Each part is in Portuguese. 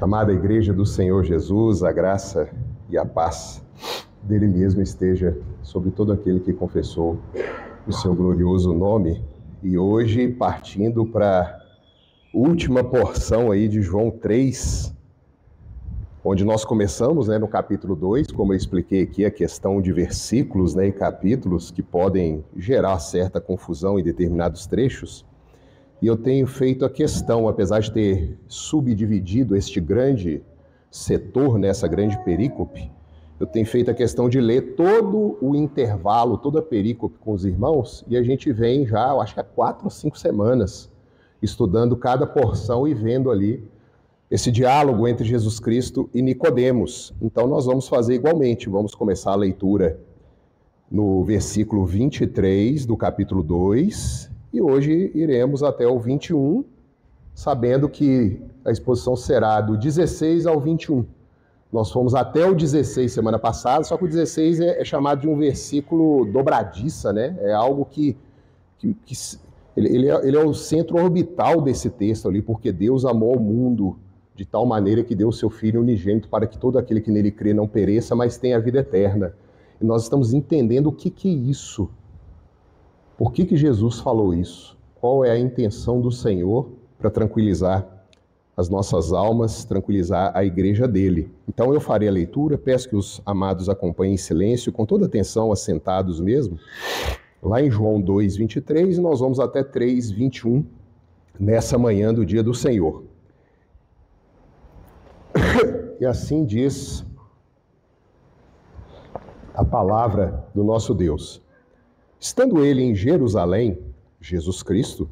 Amada Igreja do Senhor Jesus, a graça e a paz dele mesmo esteja sobre todo aquele que confessou o seu glorioso nome. E hoje, partindo para a última porção aí de João 3, onde nós começamos, no capítulo 2, como eu expliquei aqui, a questão de versículos, e capítulos que podem gerar certa confusão em determinados trechos. E eu tenho feito a questão, apesar de ter subdividido este grande setor nessa grande perícope, eu tenho feito a questão de ler todo o intervalo, toda a perícope com os irmãos, e a gente vem já, eu acho que há 4 ou 5 semanas, estudando cada porção e vendo ali esse diálogo entre Jesus Cristo e Nicodemos. Então nós vamos fazer igualmente, vamos começar a leitura no versículo 23 do capítulo 2, e hoje iremos até o 21, sabendo que a exposição será do 16 ao 21. Nós fomos até o 16 semana passada, só que o 16 é chamado de um versículo dobradiça, É algo que ele é o centro orbital desse texto ali, porque Deus amou o mundo de tal maneira que deu o seu Filho unigênito para que todo aquele que nele crê não pereça, mas tenha a vida eterna. E nós estamos entendendo o que é isso. Por que Jesus falou isso? Qual é a intenção do Senhor para tranquilizar as nossas almas, tranquilizar a igreja dele? Então eu farei a leitura, peço que os amados acompanhem em silêncio, com toda atenção, assentados mesmo, lá em João 2, 23, e nós vamos até 3, 21, nessa manhã do dia do Senhor. E assim diz a palavra do nosso Deus. Estando ele em Jerusalém, Jesus Cristo,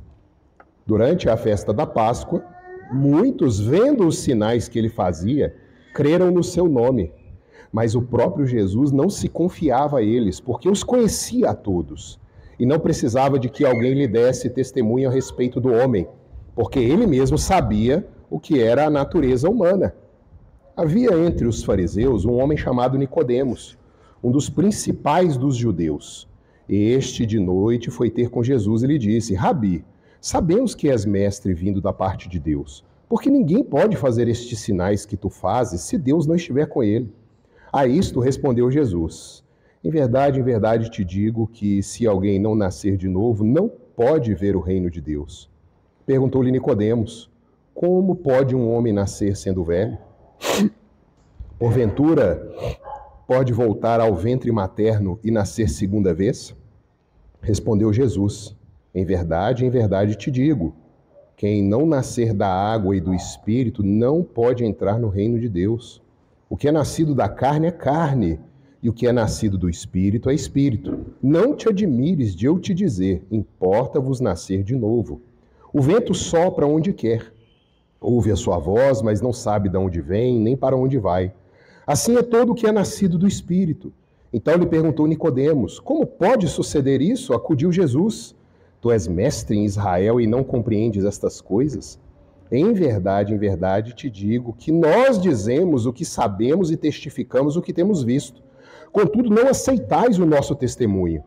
durante a festa da Páscoa, muitos, vendo os sinais que ele fazia, creram no seu nome. Mas o próprio Jesus não se confiava a eles, porque os conhecia a todos, e não precisava de que alguém lhe desse testemunho a respeito do homem, porque ele mesmo sabia o que era a natureza humana. Havia entre os fariseus um homem chamado Nicodemos, um dos principais dos judeus. Este, de noite, foi ter com Jesus e lhe disse: Rabi, sabemos que és mestre vindo da parte de Deus, porque ninguém pode fazer estes sinais que tu fazes se Deus não estiver com ele. A isto respondeu Jesus: em verdade te digo que se alguém não nascer de novo, não pode ver o reino de Deus. Perguntou-lhe Nicodemos: como pode um homem nascer sendo velho? Porventura, pode voltar ao ventre materno e nascer segunda vez? Respondeu Jesus: em verdade te digo, quem não nascer da água e do Espírito não pode entrar no reino de Deus. O que é nascido da carne é carne, e o que é nascido do Espírito é Espírito. Não te admires de eu te dizer, importa-vos nascer de novo. O vento sopra onde quer, ouve a sua voz, mas não sabe de onde vem, nem para onde vai. Assim é todo o que é nascido do Espírito. Então lhe perguntou Nicodemos: como pode suceder isso? Acudiu Jesus: tu és mestre em Israel e não compreendes estas coisas? Em verdade te digo que nós dizemos o que sabemos e testificamos o que temos visto. Contudo, não aceitais o nosso testemunho.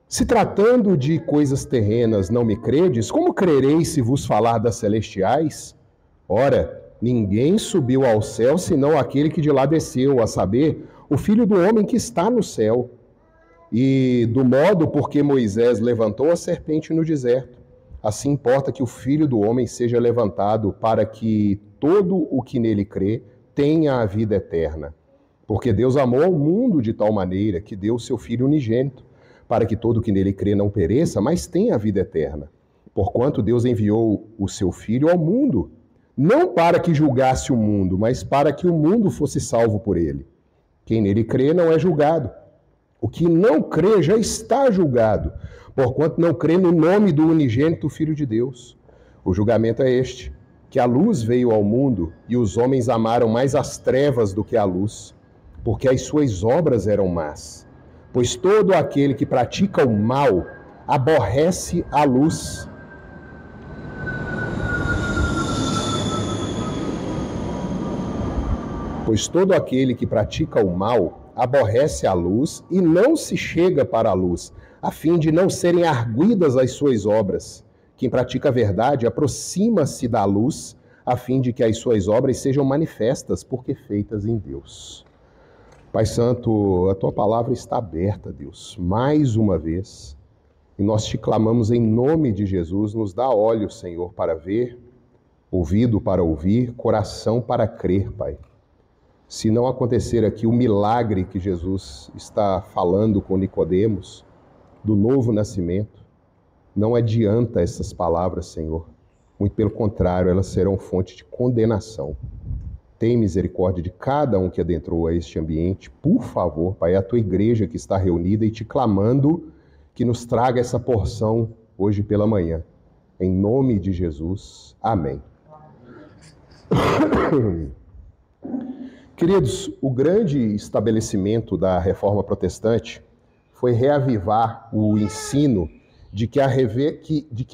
Se tratando de coisas terrenas não me credes, como crereis se vos falar das celestiais? Ora, ninguém subiu ao céu senão aquele que de lá desceu, a saber, o Filho do homem que está no céu. E do modo por que Moisés levantou a serpente no deserto, assim importa que o Filho do homem seja levantado para que todo o que nele crê tenha a vida eterna. Porque Deus amou o mundo de tal maneira que deu o seu Filho unigênito, para que todo o que nele crê não pereça, mas tenha a vida eterna. Porquanto Deus enviou o seu Filho ao mundo, não para que julgasse o mundo, mas para que o mundo fosse salvo por ele. Quem nele crê não é julgado. O que não crê já está julgado, porquanto não crê no nome do unigênito Filho de Deus. O julgamento é este, que a luz veio ao mundo e os homens amaram mais as trevas do que a luz, porque as suas obras eram más. Pois todo aquele que pratica o mal aborrece a luz. Pois todo aquele que pratica o mal aborrece a luz e não se chega para a luz, a fim de não serem arguidas as suas obras. Quem pratica a verdade aproxima-se da luz, a fim de que as suas obras sejam manifestas, porque feitas em Deus. Pai Santo, a tua palavra está aberta, Deus, mais uma vez, e nós te clamamos em nome de Jesus, nos dá olhos, Senhor, para ver, ouvido para ouvir, coração para crer, Pai. Se não acontecer aqui o milagre que Jesus está falando com Nicodemos, do novo nascimento, não adianta essas palavras, Senhor. Muito pelo contrário, elas serão fonte de condenação. Tem misericórdia de cada um que adentrou a este ambiente. Por favor, Pai, é a tua igreja que está reunida e te clamando que nos traga essa porção hoje pela manhã. Em nome de Jesus. Amém. Queridos, o grande estabelecimento da Reforma Protestante foi reavivar o ensino de que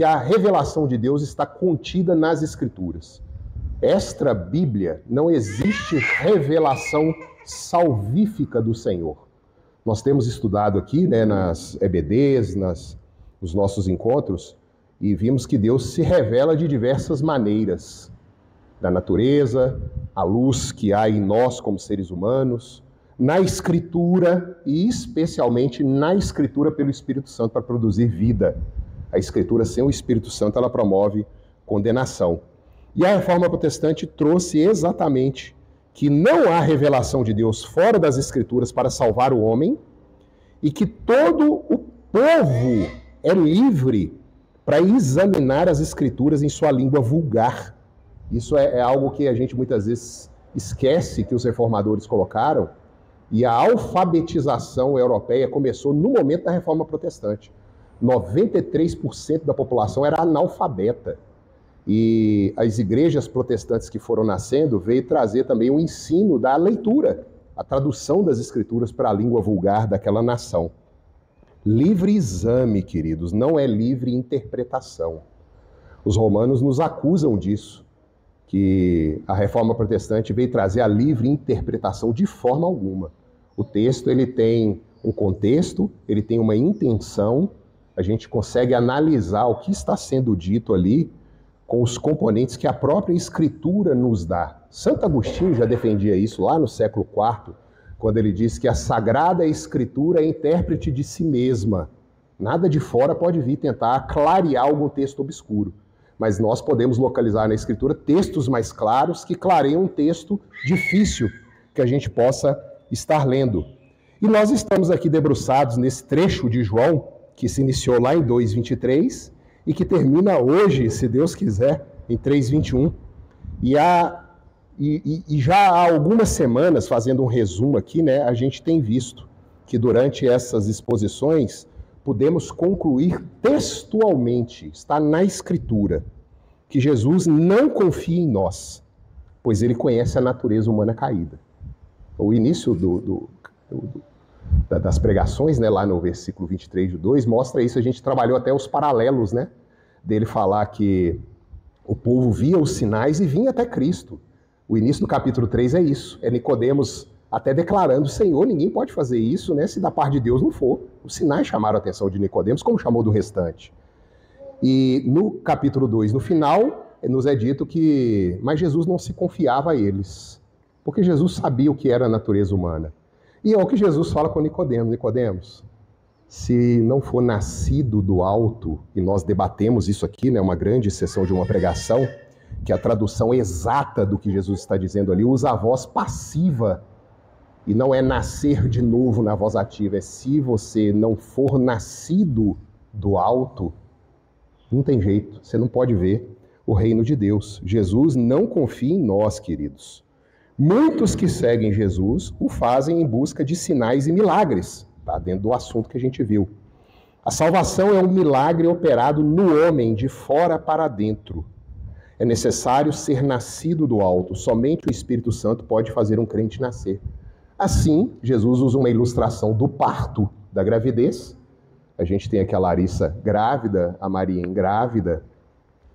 a revelação de Deus está contida nas Escrituras. Extra Bíblia, não existe revelação salvífica do Senhor. Nós temos estudado aqui, nas EBDs, nos nossos encontros, e vimos que Deus se revela de diversas maneiras. Da natureza, a luz que há em nós como seres humanos, na Escritura e especialmente na Escritura pelo Espírito Santo para produzir vida. A Escritura sem o Espírito Santo ela promove condenação. E a Reforma Protestante trouxe exatamente que não há revelação de Deus fora das Escrituras para salvar o homem e que todo o povo é livre para examinar as Escrituras em sua língua vulgar. Isso é algo que a gente muitas vezes esquece que os reformadores colocaram, e a alfabetização europeia começou no momento da Reforma Protestante. 93% da população era analfabeta. E as igrejas protestantes que foram nascendo veio trazer também o ensino da leitura, a tradução das Escrituras para a língua vulgar daquela nação. Livre exame, queridos, não é livre interpretação. Os romanos nos acusam disso, que a Reforma Protestante veio trazer a livre interpretação de forma alguma. O texto ele tem um contexto, ele tem uma intenção, a gente consegue analisar o que está sendo dito ali com os componentes que a própria Escritura nos dá. Santo Agostinho já defendia isso lá no século IV, quando ele diz que a Sagrada Escritura é intérprete de si mesma. Nada de fora pode vir tentar clarear algum texto obscuro. Mas nós podemos localizar na Escritura textos mais claros que clareiam um texto difícil que a gente possa estar lendo. E nós estamos aqui debruçados nesse trecho de João, que se iniciou lá em 2:23 e que termina hoje, se Deus quiser, em 3:21. E já há algumas semanas, fazendo um resumo aqui, a gente tem visto que durante essas exposições podemos concluir textualmente, está na Escritura, que Jesus não confia em nós, pois ele conhece a natureza humana caída. O início das pregações, lá no versículo 23 de 2, mostra isso. A gente trabalhou até os paralelos, dele falar que o povo via os sinais e vinha até Cristo. O início do capítulo 3 é isso, é Nicodemos até declarando: Senhor, ninguém pode fazer isso, se da parte de Deus não for. Os sinais chamaram a atenção de Nicodemos, como chamou do restante. E no capítulo 2, no final, nos é dito que mas Jesus não se confiava a eles, porque Jesus sabia o que era a natureza humana. E é o que Jesus fala com Nicodemos: Nicodemos, se não for nascido do alto, e nós debatemos isso aqui, uma grande sessão de uma pregação, que a tradução exata do que Jesus está dizendo ali usa a voz passiva, e não é nascer de novo na voz ativa, é se você não for nascido do alto, não tem jeito, você não pode ver o reino de Deus. Jesus não confia em nós, queridos. Muitos que seguem Jesus o fazem em busca de sinais e milagres, dentro do assunto que a gente viu. A salvação é um milagre operado no homem, de fora para dentro. É necessário ser nascido do alto, somente o Espírito Santo pode fazer um crente nascer. Assim, Jesus usa uma ilustração do parto, da gravidez. A gente tem aqui a Larissa grávida, a Maria grávida.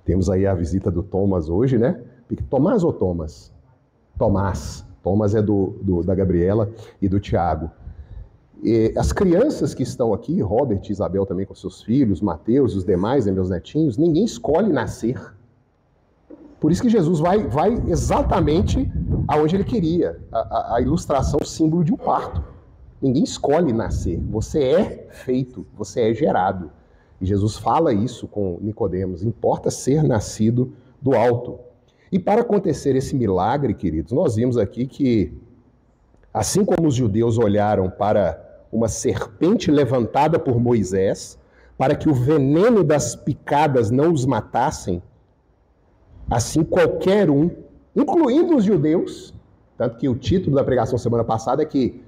Temos aí a visita do Thomas hoje, Tomás ou Thomas? Tomás. Thomas é da Gabriela e do Tiago. E as crianças que estão aqui, Robert e Isabel também com seus filhos, Mateus, os demais, meus netinhos, ninguém escolhe nascer. Por isso que Jesus vai exatamente aonde ele queria, a ilustração, o símbolo de um parto. Ninguém escolhe nascer, você é feito, você é gerado. E Jesus fala isso com Nicodemos, importa ser nascido do alto. E para acontecer esse milagre, queridos, nós vimos aqui que, assim como os judeus olharam para uma serpente levantada por Moisés, para que o veneno das picadas não os matassem, assim qualquer um, incluindo os judeus, tanto que o título da pregação semana passada é que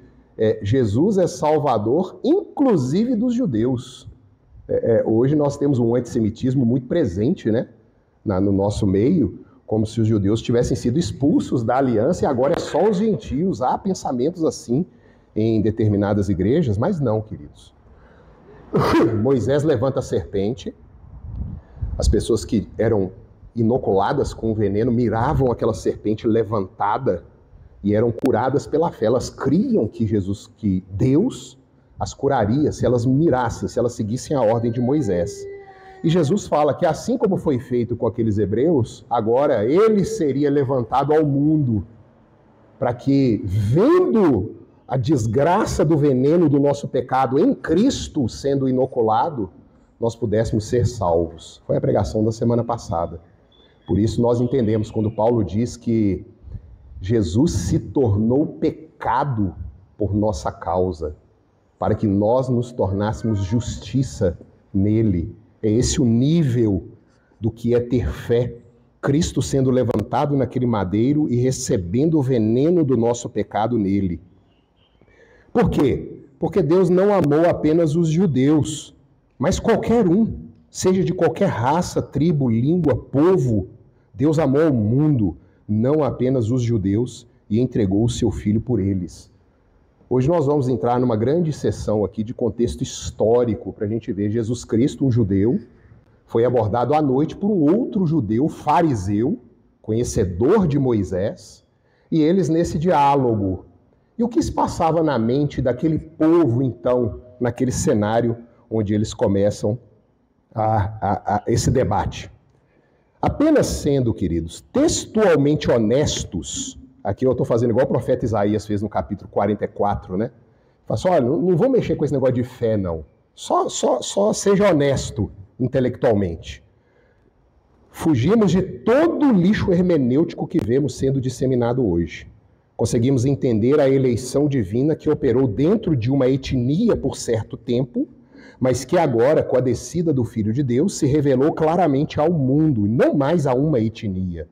Jesus é salvador, inclusive dos judeus. Hoje nós temos um antissemitismo muito presente, né, no nosso meio, como se os judeus tivessem sido expulsos da aliança e agora é só os gentios. Há pensamentos assim em determinadas igrejas, mas não, queridos. Moisés levanta a serpente, as pessoas que eram inoculadas com o veneno miravam aquela serpente levantada e eram curadas pela fé. Elas criam que Deus as curaria se elas mirassem, se elas seguissem a ordem de Moisés. E Jesus fala que assim como foi feito com aqueles hebreus, agora ele seria levantado ao mundo, para que, vendo a desgraça do veneno do nosso pecado em Cristo sendo inoculado, nós pudéssemos ser salvos. Foi a pregação da semana passada. Por isso nós entendemos quando Paulo diz que Jesus se tornou pecado por nossa causa, para que nós nos tornássemos justiça nele. É esse o nível do que é ter fé. Cristo sendo levantado naquele madeiro e recebendo o veneno do nosso pecado nele. Por quê? Porque Deus não amou apenas os judeus, mas qualquer um, seja de qualquer raça, tribo, língua, povo. Deus amou o mundo, não apenas os judeus, e entregou o seu Filho por eles. Hoje nós vamos entrar numa grande sessão aqui de contexto histórico para a gente ver Jesus Cristo, um judeu, foi abordado à noite por um outro judeu, fariseu, conhecedor de Moisés, e eles nesse diálogo. E o que se passava na mente daquele povo, então, naquele cenário onde eles começam esse debate? Apenas sendo, queridos, textualmente honestos, aqui eu estou fazendo igual o profeta Isaías fez no capítulo 44, né? Fala assim, olha, não vou mexer com esse negócio de fé, não. Só seja honesto intelectualmente. Fugimos de todo o lixo hermenêutico que vemos sendo disseminado hoje. Conseguimos entender a eleição divina que operou dentro de uma etnia por certo tempo, mas que agora, com a descida do Filho de Deus, se revelou claramente ao mundo, e não mais a uma etnia,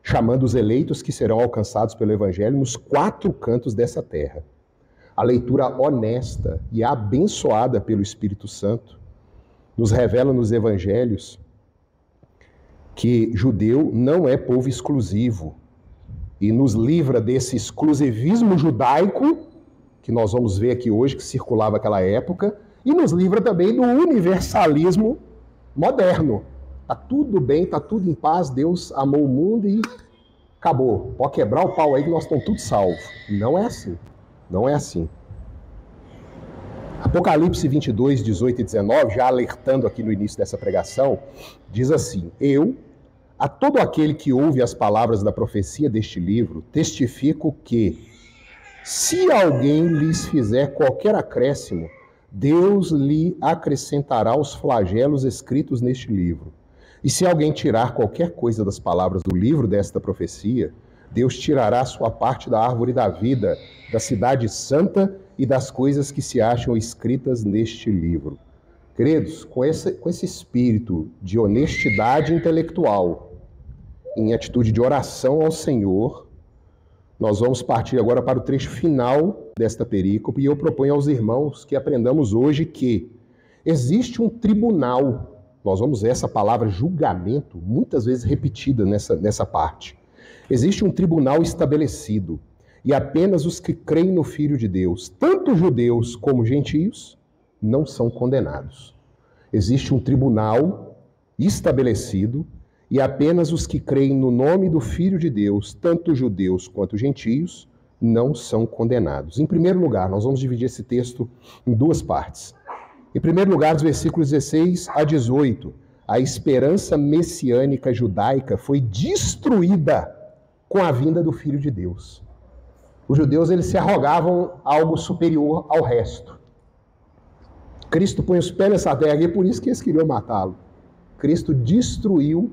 chamando os eleitos que serão alcançados pelo Evangelho nos 4 cantos dessa terra. A leitura honesta e abençoada pelo Espírito Santo nos revela nos Evangelhos que judeu não é povo exclusivo e nos livra desse exclusivismo judaico, que nós vamos ver aqui hoje, que circulava naquela época, e nos livra também do universalismo moderno. Tá tudo bem, tá tudo em paz, Deus amou o mundo e acabou. Pode quebrar o pau aí que nós estamos todos salvos. Não é assim. Não é assim. Apocalipse 22, 18 e 19, já alertando aqui no início dessa pregação, diz assim: Eu, a todo aquele que ouve as palavras da profecia deste livro, testifico que, se alguém lhes fizer qualquer acréscimo, Deus lhe acrescentará os flagelos escritos neste livro. E se alguém tirar qualquer coisa das palavras do livro desta profecia, Deus tirará a sua parte da árvore da vida, da cidade santa e das coisas que se acham escritas neste livro. Queridos, com esse espírito de honestidade intelectual, em atitude de oração ao Senhor, nós vamos partir agora para o trecho final desta perícope e eu proponho aos irmãos que aprendamos hoje que existe um tribunal. Nós vamos ver essa palavra julgamento muitas vezes repetida nessa parte. Existe um tribunal estabelecido e apenas os que creem no Filho de Deus, tanto judeus como gentios, não são condenados. Existe um tribunal estabelecido e apenas os que creem no nome do Filho de Deus, tanto judeus quanto gentios, não são condenados. Em primeiro lugar, nós vamos dividir esse texto em 2 partes. Em primeiro lugar, os versículos 16 a 18. a esperança messiânica judaica foi destruída com a vinda do Filho de Deus. Os judeus, eles se arrogavam algo superior ao resto. Cristo põe os pés nessa terra e é por isso que eles queriam matá-lo. Cristo destruiu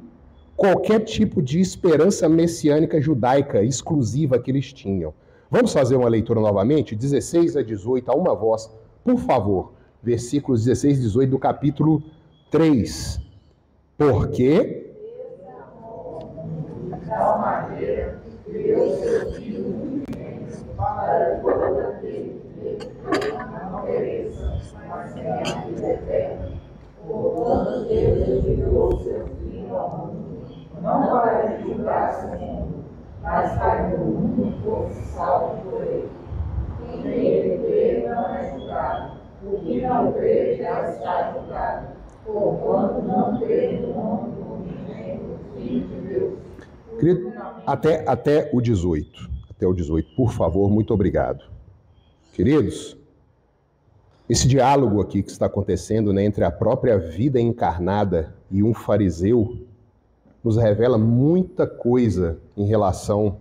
qualquer tipo de esperança messiânica judaica exclusiva que eles tinham. Vamos fazer uma leitura novamente? 16 a 18, a uma voz, por favor. Versículos 16 e 18 do capítulo 3. Porque tal maneira Deus seu Filho unigênito para que todo aquele que não pereça, mas tenha a vida eterna. Porquanto Deus enviou seu Filho ao mundo, não para julgar-se o mundo, mas para que o mundo fosse salvo por ele. Quem nele crê não é julgado, o que não crê já está julgado, porquanto não crê no nome do unigênito Filho de Deus. Querido, até o 18. Até o 18, por favor, muito obrigado. Queridos, esse diálogo aqui que está acontecendo, né, entre a própria vida encarnada e um fariseu nos revela muita coisa em relação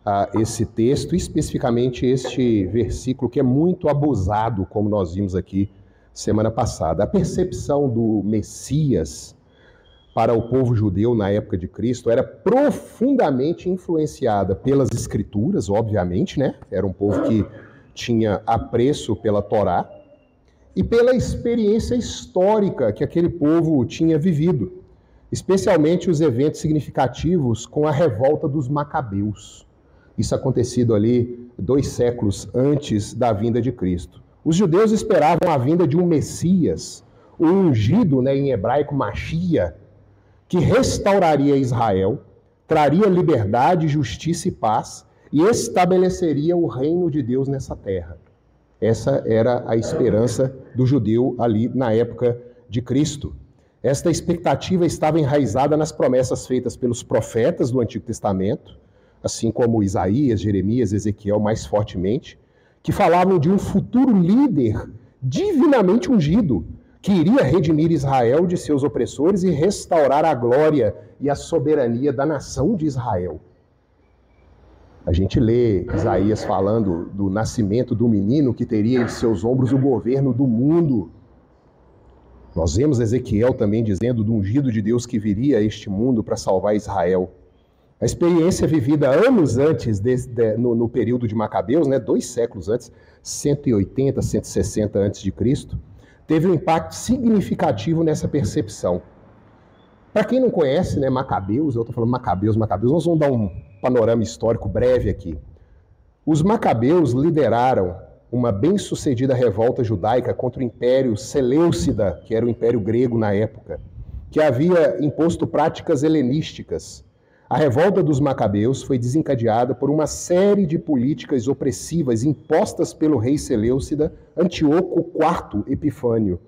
a esse texto, especificamente este versículo que é muito abusado, como nós vimos aqui semana passada. A percepção do Messias para o povo judeu na época de Cristo era profundamente influenciada pelas Escrituras, obviamente, né? Era um povo que tinha apreço pela Torá e pela experiência histórica que aquele povo tinha vivido, especialmente os eventos significativos com a revolta dos Macabeus. Isso acontecido ali 2 séculos antes da vinda de Cristo. Os judeus esperavam a vinda de um Messias, o ungido, né, em hebraico, Machia, que restauraria Israel, traria liberdade, justiça e paz e estabeleceria o reino de Deus nessa terra. Essa era a esperança do judeu ali na época de Cristo. Esta expectativa estava enraizada nas promessas feitas pelos profetas do Antigo Testamento, assim como Isaías, Jeremias, Ezequiel mais fortemente, que falavam de um futuro líder divinamente ungido, que iria redimir Israel de seus opressores e restaurar a glória e a soberania da nação de Israel. A gente lê Isaías falando do nascimento do menino que teria em seus ombros o governo do mundo. Nós vemos Ezequiel também dizendo do ungido de Deus que viria a este mundo para salvar Israel. A experiência vivida anos antes, no período de Macabeus, né, 2 séculos antes, 180, 160 a.C., teve um impacto significativo nessa percepção. Para quem não conhece, né, Macabeus, eu estou falando Macabeus, nós vamos dar um panorama histórico breve aqui. Os Macabeus lideraram uma bem-sucedida revolta judaica contra o Império Seleucida, que era o Império Grego na época, que havia imposto práticas helenísticas. A revolta dos Macabeus foi desencadeada por uma série de políticas opressivas impostas pelo rei Seleucida Antíoco IV Epifânio,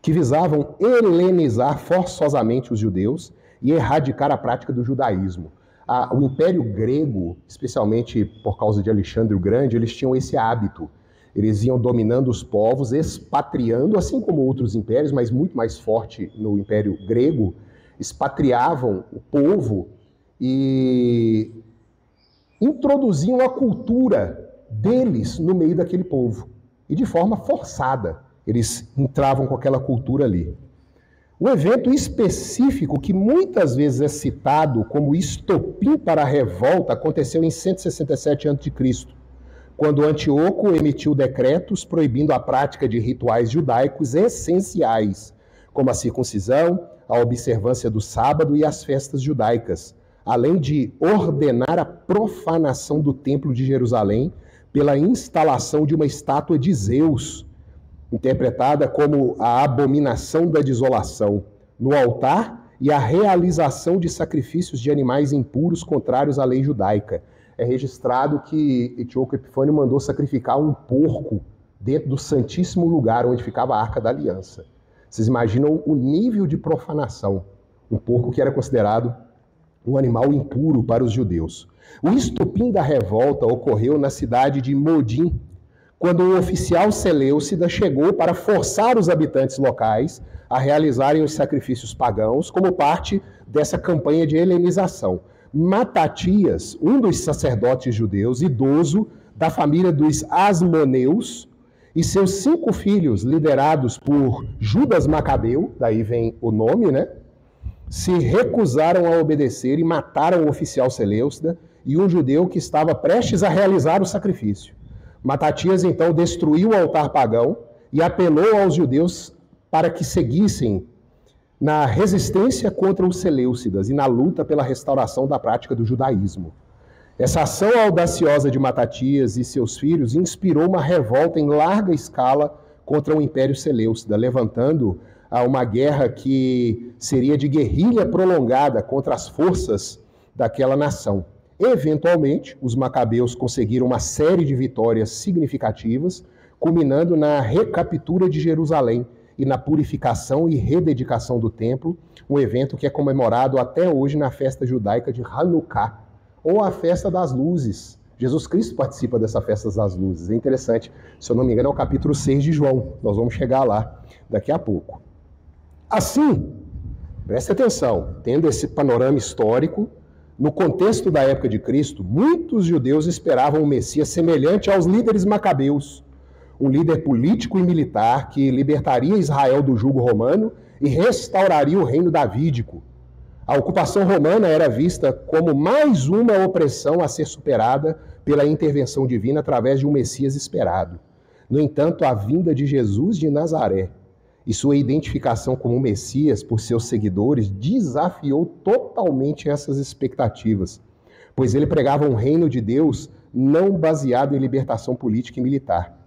que visavam helenizar forçosamente os judeus e erradicar a prática do judaísmo. O Império Grego, especialmente por causa de Alexandre o Grande, eles tinham esse hábito. Eles iam dominando os povos, expatriando, assim como outros impérios, mas muito mais forte no Império Grego, expatriavam o povo e introduziam a cultura deles no meio daquele povo. E de forma forçada, eles entravam com aquela cultura ali. O evento específico que muitas vezes é citado como estopim para a revolta aconteceu em 167 a.C., quando Antíoco emitiu decretos proibindo a prática de rituais judaicos essenciais, como a circuncisão, a observância do sábado e as festas judaicas, além de ordenar a profanação do Templo de Jerusalém pela instalação de uma estátua de Zeus, interpretada como a abominação da desolação, no altar e a realização de sacrifícios de animais impuros contrários à lei judaica. É registrado que Antíoco Epifânio mandou sacrificar um porco dentro do santíssimo lugar onde ficava a Arca da Aliança. Vocês imaginam o nível de profanação. Um porco que era considerado um animal impuro para os judeus. O estopim da revolta ocorreu na cidade de Modim, quando um oficial seleucida chegou para forçar os habitantes locais a realizarem os sacrifícios pagãos como parte dessa campanha de helenização. Matatias, um dos sacerdotes judeus, idoso, da família dos Asmoneus, e seus 5 filhos, liderados por Judas Macabeu, daí vem o nome, né? Se recusaram a obedecer e mataram o oficial seleucida e um judeu que estava prestes a realizar o sacrifício. Matatias, então, destruiu o altar pagão e apelou aos judeus para que seguissem na resistência contra os seleucidas e na luta pela restauração da prática do judaísmo. Essa ação audaciosa de Matatias e seus filhos inspirou uma revolta em larga escala contra o Império Seleucida, levantando uma guerra que seria de guerrilha prolongada contra as forças daquela nação. Eventualmente, os macabeus conseguiram uma série de vitórias significativas, culminando na recaptura de Jerusalém e na purificação e rededicação do templo, um evento que é comemorado até hoje na festa judaica de Hanukkah, ou a festa das luzes. Jesus Cristo participa dessa festa das luzes. É interessante, se eu não me engano, é o capítulo 6 de João. Nós vamos chegar lá daqui a pouco. Assim, preste atenção, tendo esse panorama histórico, no contexto da época de Cristo, muitos judeus esperavam um Messias semelhante aos líderes macabeus, um líder político e militar que libertaria Israel do jugo romano e restauraria o reino davídico. A ocupação romana era vista como mais uma opressão a ser superada pela intervenção divina através de um Messias esperado. No entanto, a vinda de Jesus de Nazaré e sua identificação como Messias por seus seguidores desafiou totalmente essas expectativas, pois ele pregava um reino de Deus não baseado em libertação política e militar,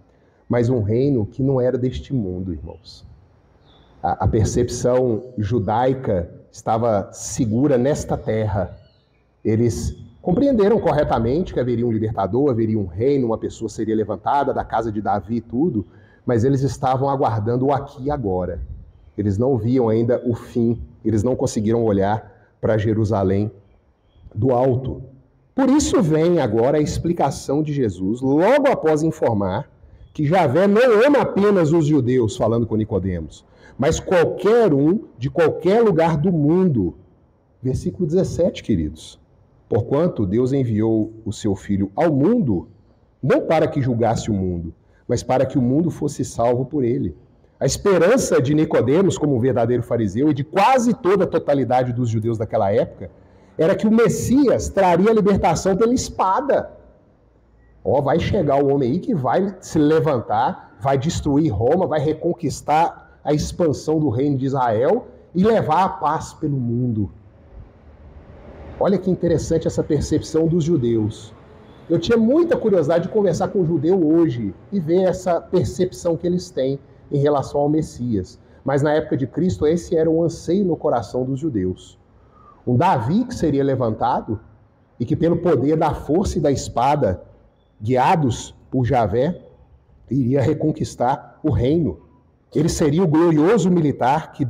mas um reino que não era deste mundo, irmãos. A percepção judaica estava segura nesta terra. Eles compreenderam corretamente que haveria um libertador, haveria um reino, uma pessoa seria levantada da casa de Davi e tudo, mas eles estavam aguardando o aqui e agora. Eles não viam ainda o fim, eles não conseguiram olhar para Jerusalém do alto. Por isso vem agora a explicação de Jesus, logo após informar que Javé não ama apenas os judeus, falando com Nicodemos, mas qualquer um de qualquer lugar do mundo. Versículo 17, queridos. Porquanto Deus enviou o seu Filho ao mundo, não para que julgasse o mundo, mas para que o mundo fosse salvo por ele. A esperança de Nicodemos, como um verdadeiro fariseu, e de quase toda a totalidade dos judeus daquela época, era que o Messias traria a libertação pela espada. Vai chegar o homem aí que vai se levantar, vai destruir Roma, vai reconquistar a expansão do reino de Israel e levar a paz pelo mundo. Olha que interessante essa percepção dos judeus. Eu tinha muita curiosidade de conversar com um judeu hoje e ver essa percepção que eles têm em relação ao Messias. Mas na época de Cristo, esse era um anseio no coração dos judeus. Um Davi que seria levantado e que pelo poder da força e da espada, guiados por Javé, iria reconquistar o reino. Ele seria o glorioso militar que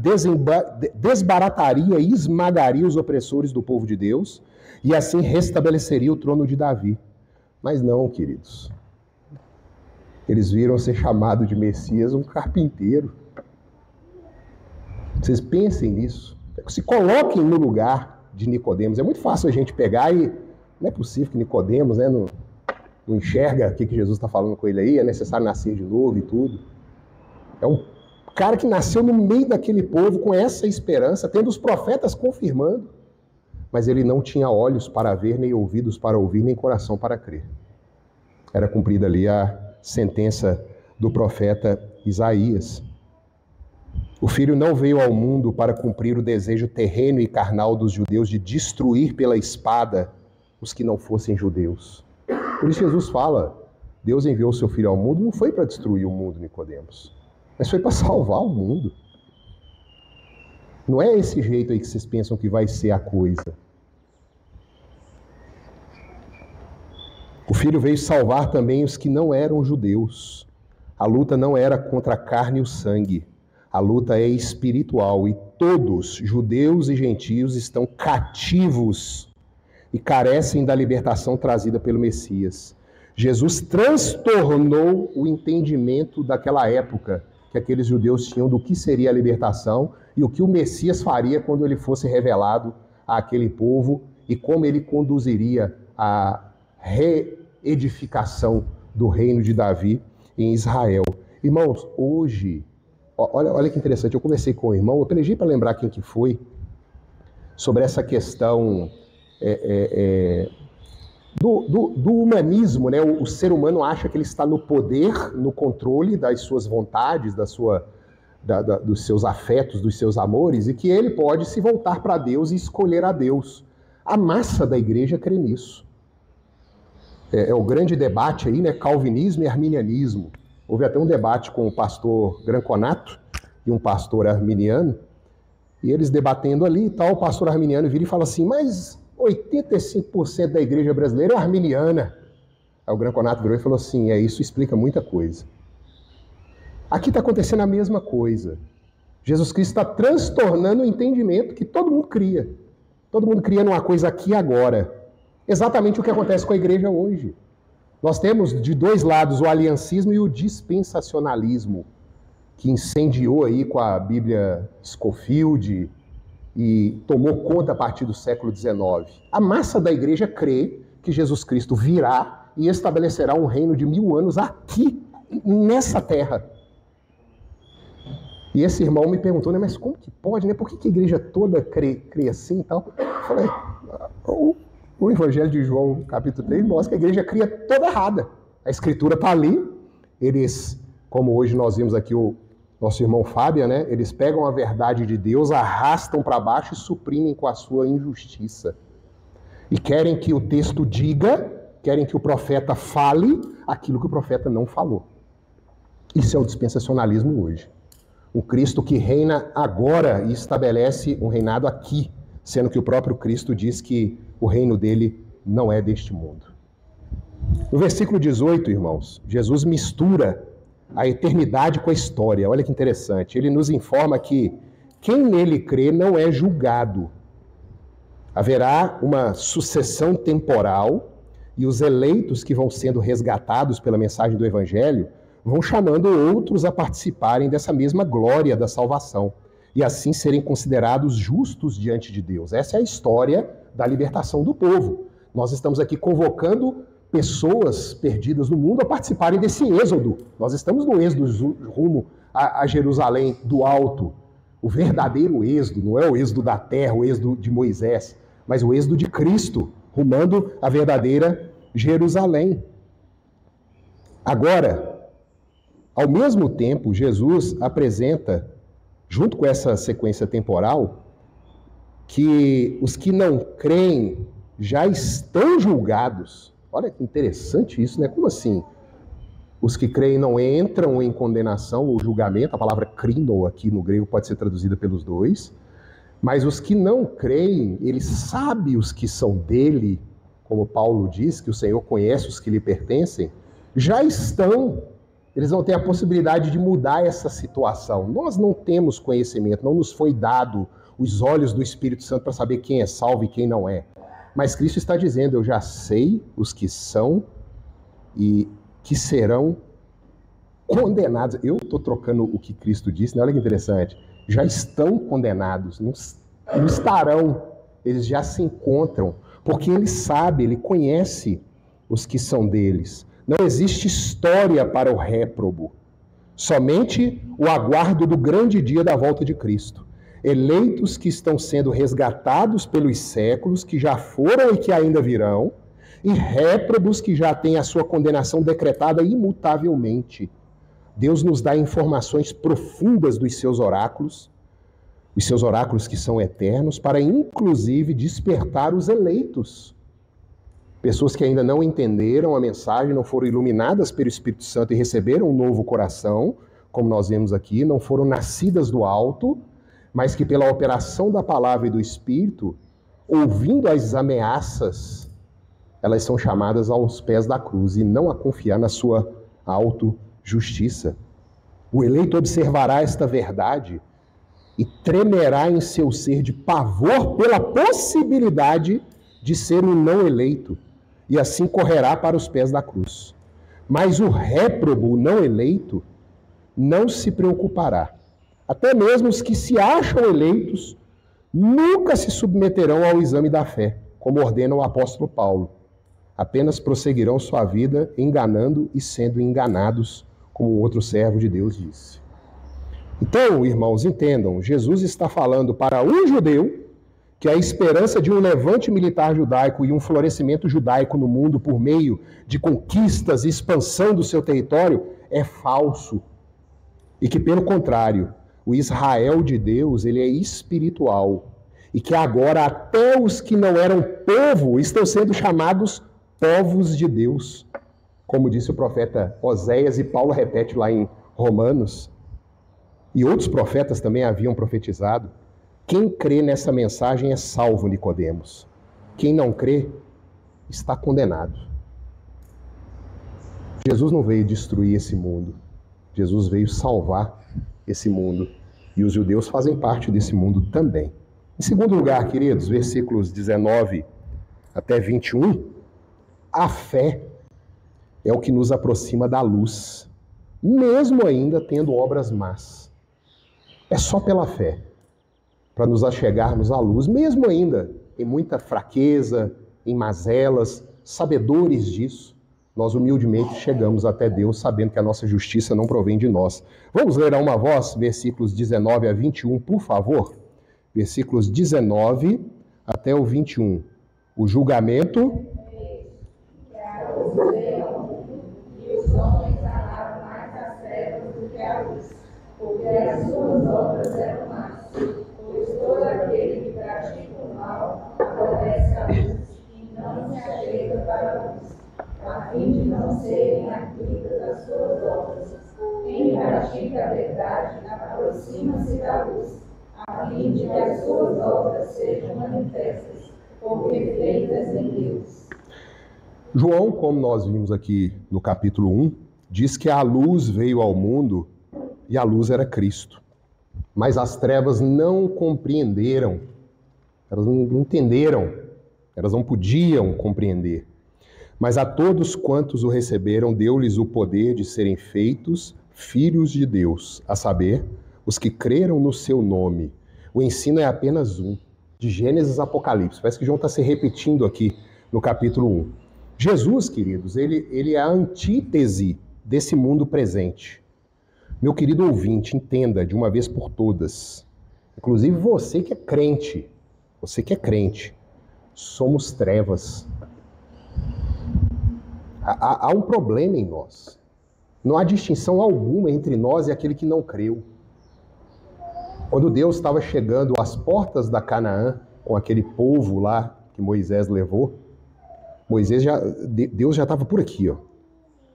desbarataria e esmagaria os opressores do povo de Deus e assim restabeleceria o trono de Davi. Mas não, queridos. Eles viram ser chamado de Messias um carpinteiro. Vocês pensem nisso. Se coloquem no lugar de Nicodemos. É muito fácil a gente pegar e... Não é possível que Nicodemos, né, não enxerga o que Jesus está falando com ele aí. É necessário nascer de novo e tudo. É um cara que nasceu no meio daquele povo com essa esperança, tendo os profetas confirmando. Mas ele não tinha olhos para ver, nem ouvidos para ouvir, nem coração para crer. Era cumprida ali a sentença do profeta Isaías. O Filho não veio ao mundo para cumprir o desejo terreno e carnal dos judeus de destruir pela espada os que não fossem judeus. Por isso Jesus fala, Deus enviou o seu Filho ao mundo, não foi para destruir o mundo, Nicodemos, mas foi para salvar o mundo. Não é esse jeito aí que vocês pensam que vai ser a coisa. O Filho veio salvar também os que não eram judeus. A luta não era contra a carne e o sangue. A luta é espiritual e todos, judeus e gentios, estão cativos e carecem da libertação trazida pelo Messias. Jesus transtornou o entendimento daquela época que aqueles judeus tinham do que seria a libertação e o que o Messias faria quando ele fosse revelado àquele povo e como ele conduziria a reedificação do reino de Davi em Israel. Irmãos, hoje, olha que interessante, eu conversei com o irmão, eu pelejei para lembrar quem que foi, sobre essa questão do humanismo, né? O ser humano acha que ele está no poder, no controle das suas vontades, dos seus afetos, dos seus amores, e que ele pode se voltar para Deus e escolher a Deus. A massa da igreja crê nisso. É o grande debate aí, né? Calvinismo e arminianismo. Houve até um debate com o pastor Granconato e um pastor arminiano, e eles debatendo ali e tal, o pastor arminiano vira e fala assim, mas 85% da igreja brasileira é arminiana. Aí o Granconato virou e falou assim, isso explica muita coisa. Aqui está acontecendo a mesma coisa. Jesus Cristo está transtornando o entendimento que todo mundo cria. Todo mundo cria numa coisa aqui e agora. Exatamente o que acontece com a igreja hoje. Nós temos de dois lados o aliancismo e o dispensacionalismo, que incendiou aí com a Bíblia Scofield e tomou conta a partir do século XIX. A massa da igreja crê que Jesus Cristo virá e estabelecerá um reino de 1000 anos aqui, nessa terra. E esse irmão me perguntou, né, mas como que pode, né? Por que a igreja toda crê assim e tal? Eu falei, o Evangelho de João, capítulo 3, mostra que a igreja cria toda errada. A escritura está ali, eles, como hoje nós vimos aqui o nosso irmão Fábio, né? Eles pegam a verdade de Deus, arrastam para baixo e suprimem com a sua injustiça. E querem que o texto diga, querem que o profeta fale aquilo que o profeta não falou. Isso é o dispensacionalismo hoje. O Cristo que reina agora e estabelece um reinado aqui, sendo que o próprio Cristo diz que o reino dele não é deste mundo. No versículo 18, irmãos, Jesus mistura a eternidade com a história. Olha que interessante. Ele nos informa que quem nele crê não é julgado. Haverá uma sucessão temporal e os eleitos que vão sendo resgatados pela mensagem do Evangelho vão chamando outros a participarem dessa mesma glória da salvação e assim serem considerados justos diante de Deus. Essa é a história da libertação do povo. Nós estamos aqui convocando pessoas perdidas no mundo a participarem desse êxodo. Nós estamos no êxodo rumo a Jerusalém do alto. O verdadeiro êxodo, não é o êxodo da terra, o êxodo de Moisés, mas o êxodo de Cristo, rumando a verdadeira Jerusalém. Agora, ao mesmo tempo, Jesus apresenta, junto com essa sequência temporal, que os que não creem já estão julgados. Olha que interessante isso, né? Como assim? Os que creem não entram em condenação ou julgamento, a palavra krino aqui no grego pode ser traduzida pelos dois, mas os que não creem, ele sabe os que são dele, como Paulo diz, que o Senhor conhece os que lhe pertencem, já estão, eles vão ter a possibilidade de mudar essa situação. Nós não temos conhecimento, não nos foi dado os olhos do Espírito Santo para saber quem é salvo e quem não é. Mas Cristo está dizendo, eu já sei os que são e que serão condenados. Eu estou trocando o que Cristo disse, né? Olha que interessante. Já estão condenados, não estarão, eles já se encontram, porque ele sabe, ele conhece os que são deles. Não existe história para o réprobo, somente o aguardo do grande dia da volta de Cristo. Eleitos que estão sendo resgatados pelos séculos, que já foram e que ainda virão, e réprobos que já têm a sua condenação decretada imutavelmente. Deus nos dá informações profundas dos seus oráculos que são eternos, para inclusive despertar os eleitos. Pessoas que ainda não entenderam a mensagem, não foram iluminadas pelo Espírito Santo e receberam um novo coração, como nós vemos aqui, não foram nascidas do alto, mas que pela operação da palavra e do Espírito, ouvindo as ameaças, elas são chamadas aos pés da cruz e não a confiar na sua autojustiça. O eleito observará esta verdade e tremerá em seu ser de pavor pela possibilidade de ser um não eleito e assim correrá para os pés da cruz. Mas o réprobo, o não eleito, não se preocupará. Até mesmo os que se acham eleitos nunca se submeterão ao exame da fé, como ordena o apóstolo Paulo. Apenas prosseguirão sua vida enganando e sendo enganados, como outro servo de Deus disse. Então, irmãos, entendam, Jesus está falando para um judeu que a esperança de um levante militar judaico e um florescimento judaico no mundo por meio de conquistas e expansão do seu território é falso. E que, pelo contrário, o Israel de Deus, ele é espiritual. E que agora até os que não eram povo estão sendo chamados povos de Deus. Como disse o profeta Oséias e Paulo repete lá em Romanos. E outros profetas também haviam profetizado. Quem crê nessa mensagem é salvo, Nicodemos. Quem não crê está condenado. Jesus não veio destruir esse mundo. Jesus veio salvar esse mundo. E os judeus fazem parte desse mundo também. Em segundo lugar, queridos, versículos 19 até 21, a fé é o que nos aproxima da luz, mesmo ainda tendo obras más. É só pela fé para nos achegarmos à luz, mesmo ainda em muita fraqueza, em mazelas, sabedores disso, nós humildemente chegamos até Deus, sabendo que a nossa justiça não provém de nós. Vamos ler a uma voz, versículos 19 a 21, por favor? Versículos 19 até o 21. O julgamento... Porque as suas obras eram más, pois todo aquele que pratica o mal aborrece a luz e não se achega para a luz, a fim de não serem arquidas as suas obras. Quem pratica a verdade aproxima-se da luz, a fim de que as suas obras sejam manifestas, porque feitas em Deus. João, como nós vimos aqui no capítulo 1, diz que a luz veio ao mundo e a luz era Cristo. Mas as trevas não compreenderam, elas não entenderam, elas não podiam compreender. Mas a todos quantos o receberam, deu-lhes o poder de serem feitos filhos de Deus, a saber, os que creram no seu nome. O ensino é apenas um, de Gênesis a Apocalipse. Parece que João está se repetindo aqui no capítulo 1. Jesus, queridos, ele é a antítese desse mundo presente. Meu querido ouvinte, entenda de uma vez por todas, inclusive você que é crente, somos trevas. Há um problema em nós. Não há distinção alguma entre nós e aquele que não creu. Quando Deus estava chegando às portas da Canaã, com aquele povo lá que Moisés levou, Deus já estava por aqui, ó.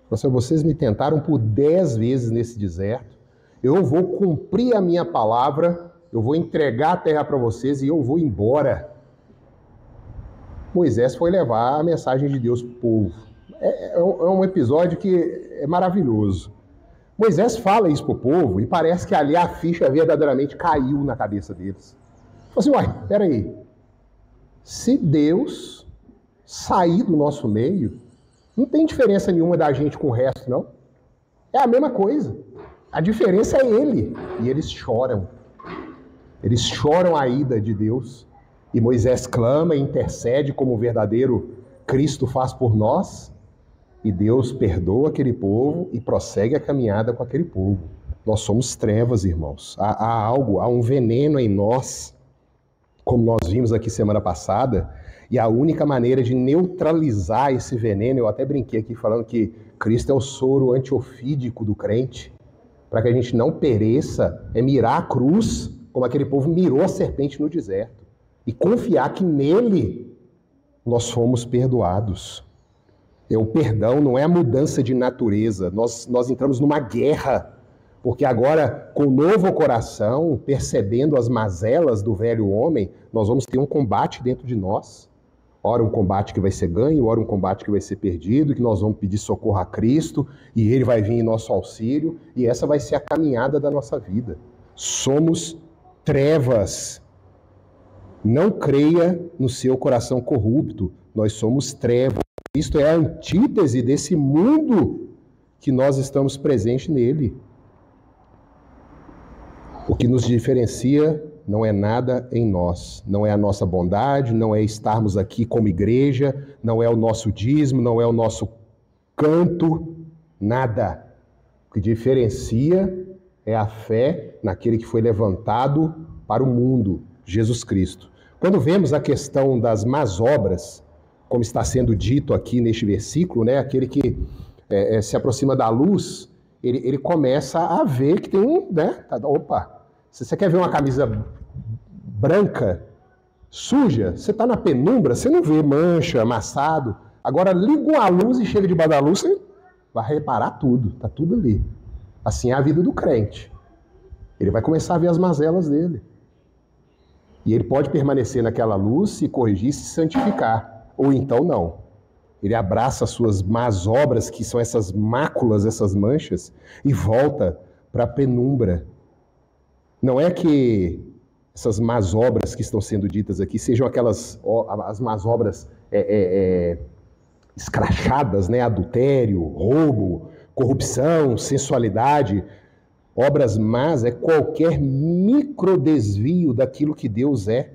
Assim, vocês me tentaram por 10 vezes nesse deserto, eu vou cumprir a minha palavra, eu vou entregar a terra para vocês e eu vou embora. Moisés foi levar a mensagem de Deus para o povo. É um episódio que é maravilhoso. Moisés fala isso para o povo e parece que ali a ficha verdadeiramente caiu na cabeça deles. Falei assim, peraí, se Deus sair do nosso meio, não tem diferença nenhuma da gente com o resto, não. É a mesma coisa. A diferença é ele. E eles choram. Eles choram a ida de Deus. E Moisés clama e intercede como o verdadeiro Cristo faz por nós. E Deus perdoa aquele povo e prossegue a caminhada com aquele povo. Nós somos trevas, irmãos. Há um veneno em nós, como nós vimos aqui semana passada. E a única maneira de neutralizar esse veneno, eu até brinquei aqui falando que Cristo é o soro antiofídico do crente, para que a gente não pereça, é mirar a cruz, como aquele povo mirou a serpente no deserto, e confiar que nele nós fomos perdoados. O perdão não é a mudança de natureza, nós entramos numa guerra, porque agora, com o novo coração, percebendo as mazelas do velho homem, nós vamos ter um combate dentro de nós. Ora um combate que vai ser ganho, ora um combate que vai ser perdido, que nós vamos pedir socorro a Cristo, e Ele vai vir em nosso auxílio, e essa vai ser a caminhada da nossa vida. Somos trevas. Não creia no seu coração corrupto, nós somos trevas. Cristo é a antítese desse mundo que nós estamos presentes nele. O que nos diferencia não é nada em nós, não é a nossa bondade, não é estarmos aqui como igreja, não é o nosso dízimo, não é o nosso canto, nada. O que diferencia é a fé naquele que foi levantado para o mundo, Jesus Cristo. Quando vemos a questão das más obras, como está sendo dito aqui neste versículo, né, aquele que se aproxima da luz, ele começa a ver que tem um, né, opa, se você quer ver uma camisa branca, suja, você está na penumbra, você não vê mancha, amassado. Agora liga uma luz e chega debaixo da luz, você vai reparar tudo, está tudo ali. Assim é a vida do crente. Ele vai começar a ver as mazelas dele. E ele pode permanecer naquela luz, se corrigir, se santificar. Ou então não. Ele abraça as suas más obras, que são essas máculas, essas manchas, e volta para a penumbra. Não é que essas más obras que estão sendo ditas aqui sejam as más obras escrachadas, né? Adultério, roubo, corrupção, sensualidade. Obras más é qualquer microdesvio daquilo que Deus é.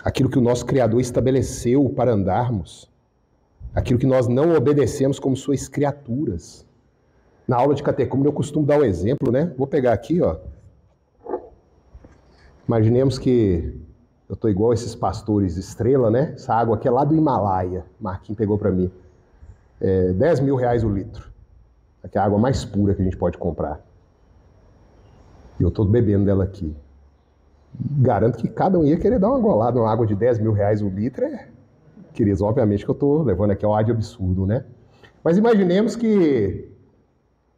Aquilo que o nosso Criador estabeleceu para andarmos. Aquilo que nós não obedecemos como suas criaturas. Na aula de catecúmeno eu costumo dar um exemplo, né? Vou pegar aqui, ó. Imaginemos que eu estou igual esses pastores estrela, né? Essa água aqui é lá do Himalaia. Marquinhos pegou para mim. R$10 mil o litro. Aqui é a água mais pura que a gente pode comprar. E eu estou bebendo dela aqui. Garanto que cada um ia querer dar uma golada numa água de R$10 mil o litro. Queridos, obviamente que eu estou levando aqui ao ar de absurdo, né? Mas imaginemos que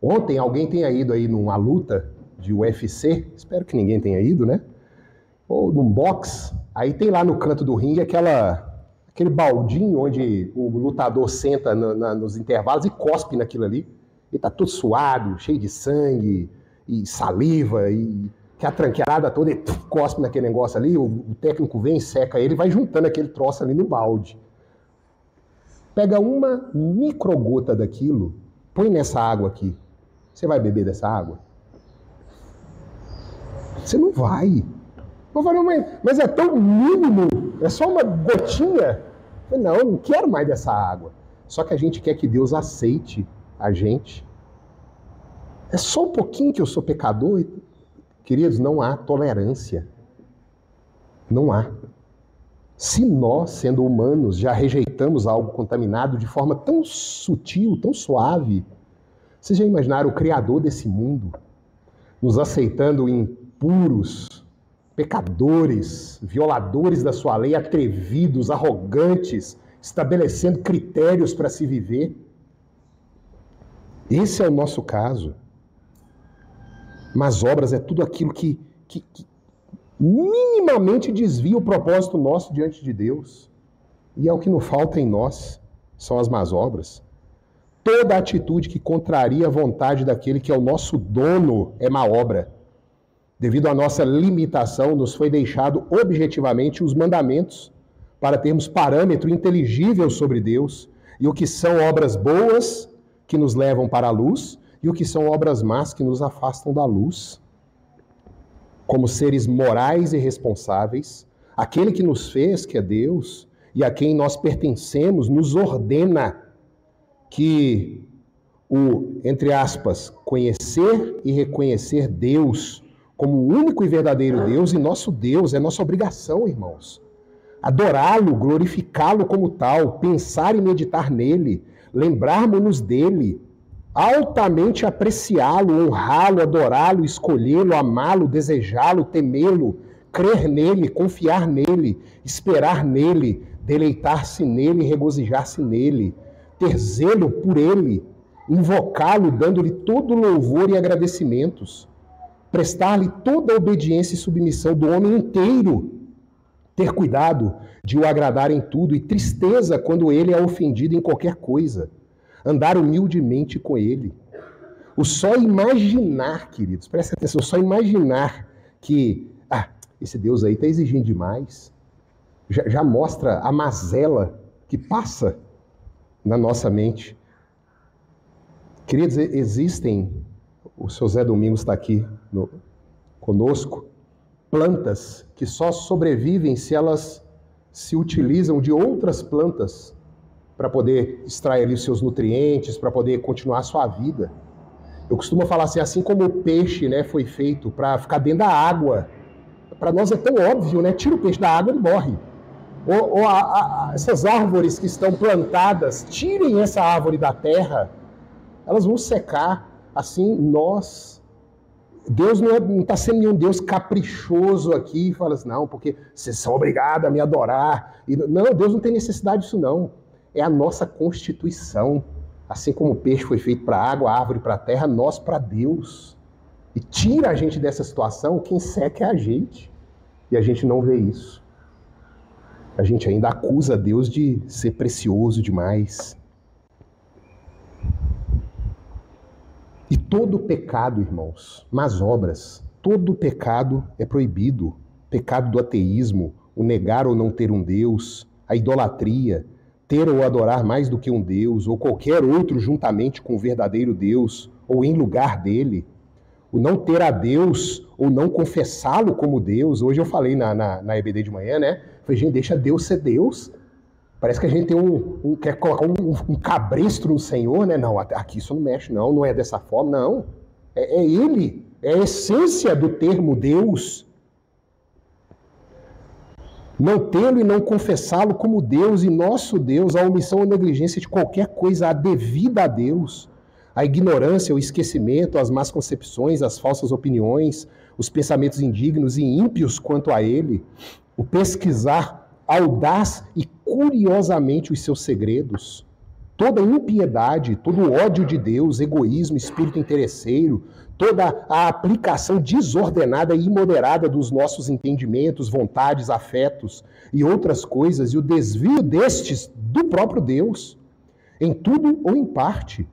ontem alguém tenha ido aí numa luta de UFC, espero que ninguém tenha ido, né? Ou num box, aí tem lá no canto do ringue aquele baldinho onde o lutador senta nos intervalos e cospe naquilo ali. Ele tá todo suado, cheio de sangue e saliva e que a tranqueirada toda e cospe naquele negócio ali, o técnico vem, seca ele e vai juntando aquele troço ali no balde. Pega uma microgota daquilo, põe nessa água aqui. Você vai beber dessa água? Você não vai. Eu falei, mas é tão mínimo, é só uma gotinha. Eu falei, não, eu não quero mais dessa água. Só que a gente quer que Deus aceite a gente. É só um pouquinho que eu sou pecador. Queridos, não há tolerância. Não há. Se nós, sendo humanos, já rejeitamos algo contaminado de forma tão sutil, tão suave, vocês já imaginaram o Criador desse mundo nos aceitando impuros, pecadores, violadores da sua lei, atrevidos, arrogantes, estabelecendo critérios para se viver? Esse é o nosso caso. Mas obras é tudo aquilo que minimamente desvia o propósito nosso diante de Deus. E é o que não falta em nós, são as más obras. Toda atitude que contraria a vontade daquele que é o nosso dono é má obra. Devido à nossa limitação, nos foi deixado objetivamente os mandamentos para termos parâmetro inteligível sobre Deus e o que são obras boas que nos levam para a luz e o que são obras más que nos afastam da luz. Como seres morais e responsáveis, aquele que nos fez, que é Deus, e a quem nós pertencemos, nos ordena que entre aspas, conhecer e reconhecer Deus como o único e verdadeiro Deus e nosso Deus, é nossa obrigação, irmãos. Adorá-lo, glorificá-lo como tal, pensar e meditar nele, lembrarmos-nos dele, altamente apreciá-lo, honrá-lo, adorá-lo, escolhê-lo, amá-lo, desejá-lo, temê-lo, crer nele, confiar nele, esperar nele, deleitar-se nele, regozijar-se nele, ter zelo por ele, invocá-lo, dando-lhe todo louvor e agradecimentos, prestar-lhe toda a obediência e submissão do homem inteiro, ter cuidado de o agradar em tudo e tristeza quando ele é ofendido em qualquer coisa, andar humildemente com ele. O só imaginar, queridos, presta atenção, só imaginar que esse Deus aí está exigindo demais, já mostra a mazela que passa na nossa mente. Queridos, existem, o seu Zé Domingos está aqui conosco, plantas que só sobrevivem se elas se utilizam de outras plantas para poder extrair ali os seus nutrientes, para poder continuar a sua vida. Eu costumo falar assim como o peixe, né, foi feito para ficar dentro da água. Para nós é tão óbvio, né? Tira o peixe da água, ele morre. Essas árvores que estão plantadas, tirem essa árvore da terra, elas vão secar. Assim, Deus não está sendo nenhum Deus caprichoso aqui, e fala assim, não, porque vocês são obrigados a me adorar. Não, Deus não tem necessidade disso, não. É a nossa constituição. Assim como o peixe foi feito para a água, a árvore para a terra, nós para Deus. E tira a gente dessa situação, quem seca é a gente. E a gente não vê isso. A gente ainda acusa Deus de ser precioso demais. E todo pecado, irmãos, más obras, todo pecado é proibido. Pecado do ateísmo, o negar ou não ter um Deus, a idolatria, ter ou adorar mais do que um Deus, ou qualquer outro juntamente com o verdadeiro Deus, ou em lugar dele, o não ter a Deus ou não confessá-lo como Deus. Hoje eu falei na EBD de manhã, né? Falei, gente, deixa Deus ser Deus. Parece que a gente tem quer colocar um cabresto no Senhor, né? Não, aqui isso não mexe, não é dessa forma, não. É Ele, é a essência do termo Deus. Não tê-lo e não confessá-lo como Deus e nosso Deus, a omissão ou negligência de qualquer coisa devida a Deus, a ignorância, o esquecimento, as más concepções, as falsas opiniões, os pensamentos indignos e ímpios quanto a Ele, o pesquisar audaz e curiosamente os seus segredos, toda impiedade, todo ódio de Deus, egoísmo, espírito interesseiro, toda a aplicação desordenada e imoderada dos nossos entendimentos, vontades, afetos e outras coisas, e o desvio destes do próprio Deus, em tudo ou em parte,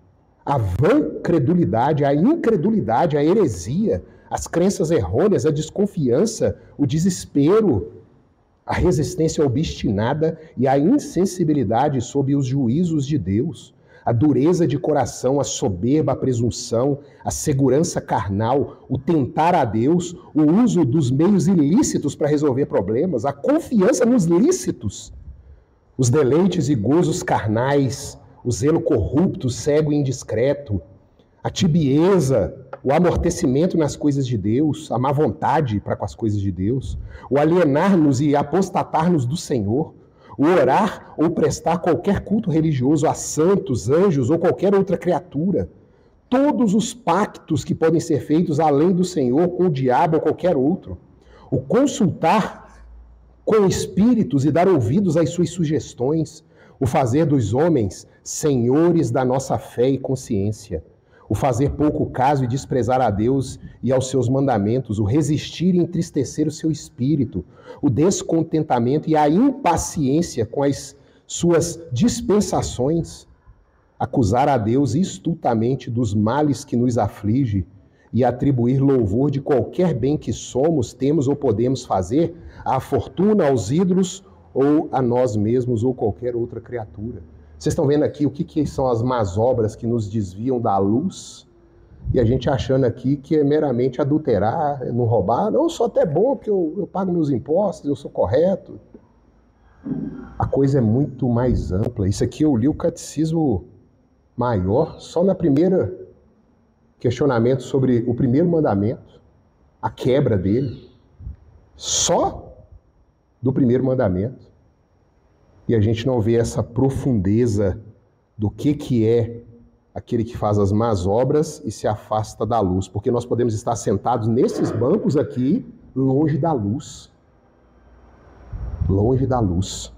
a vã credulidade, a incredulidade, a heresia, as crenças errôneas, a desconfiança, o desespero, a resistência obstinada e a insensibilidade sob os juízos de Deus, a dureza de coração, a soberba, a presunção, a segurança carnal, o tentar a Deus, o uso dos meios ilícitos para resolver problemas, a confiança nos lícitos, os deleites e gozos carnais, o zelo corrupto, cego e indiscreto, a tibieza, o amortecimento nas coisas de Deus, a má vontade para com as coisas de Deus, o alienar-nos e apostatar-nos do Senhor, o orar ou prestar qualquer culto religioso a santos, anjos ou qualquer outra criatura, todos os pactos que podem ser feitos além do Senhor com o diabo ou qualquer outro, o consultar com espíritos e dar ouvidos às suas sugestões, o fazer dos homens senhores da nossa fé e consciência, o fazer pouco caso e desprezar a Deus e aos seus mandamentos, o resistir e entristecer o seu espírito, o descontentamento e a impaciência com as suas dispensações, acusar a Deus estultamente dos males que nos aflige e atribuir louvor de qualquer bem que somos, temos ou podemos fazer à fortuna, aos ídolos ou a nós mesmos ou qualquer outra criatura. Vocês estão vendo aqui o que são as más obras que nos desviam da luz? E a gente achando aqui que é meramente adulterar, não roubar. Não, eu sou até bom porque eu pago meus impostos, eu sou correto. A coisa é muito mais ampla. Isso aqui eu li o Catecismo Maior, só na primeira questionamento sobre o primeiro mandamento, a quebra dele. Só do primeiro mandamento. E a gente não vê essa profundeza do que é aquele que faz as más obras e se afasta da luz. Porque nós podemos estar sentados nesses bancos aqui, longe da luz. Longe da luz.